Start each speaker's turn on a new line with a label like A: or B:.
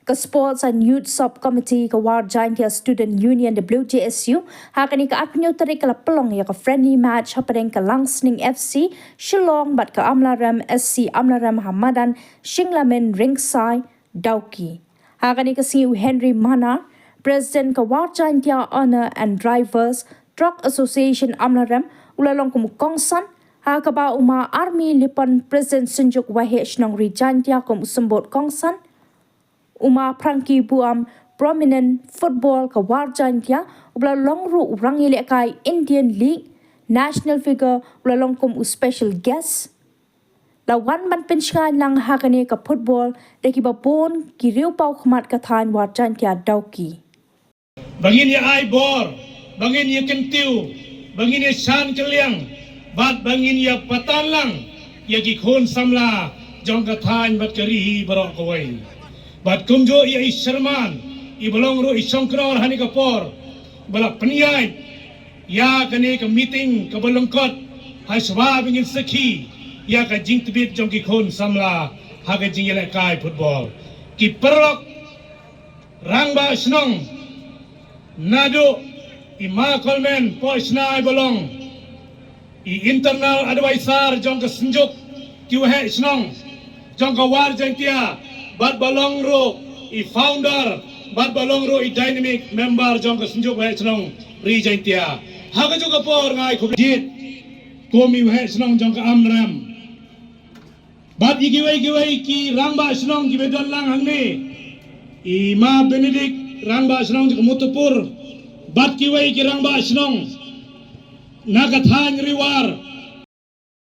A: ke Sports and Youth Subcommittee ke Warjaintia Student Union WJSU hakani ke apnyo tarik ke pelong ya ke friendly match hapadeng ke Langsning FC Shillong bat ke Amlarem SC Amlarem Hamadan Shinglamen Ringsai Dawki hakani ke Siu Henry Mana President ke Warjaintia Honor and Drivers Truck Association Amlarem ulalong kumukongsan hakaba uma Army Lipan President Sunjuk Wahej nong Rijantia kum usembot kongsan uma prangki buam prominent football ke Warjaintia ubla longru jingïalehkai Indian League national figure ubla longkum special guest lawan ban penshkai lang hakane ke football deki babon ki riew pau khmat ka than Warjaintia Dawki
B: bangin ya ai bor bangin ya kentiu bangin ya shan keliang bat bangin ya patalang ya gikhon samla jong ka than bat kari barok kawai bat kumjo ia isherman ibalong ro isongkror hani kapor bala pynïaid ya kane ka meeting ka balongkot hai swa bingin sakhi ya ka jingtbit jong ki khon samla ha ka jingïalehkai football ki paralok rangba snong naduh ima kolmen po snai balong i internal advisor jong ka senjuk ki wahe snong jong ka Warjaintia bat balong ro i founder bat balong ro i dynamic member jong ka senjuk wahe snong Rijantia haga juga por ngai khubjit komi wahe snong jong ka Amlarem bat igiwai ki rangba snong ki bedon lang hangni i ma Benedict rangba snong ki mutupur bat kiwai ki rangba snong nagathan riwar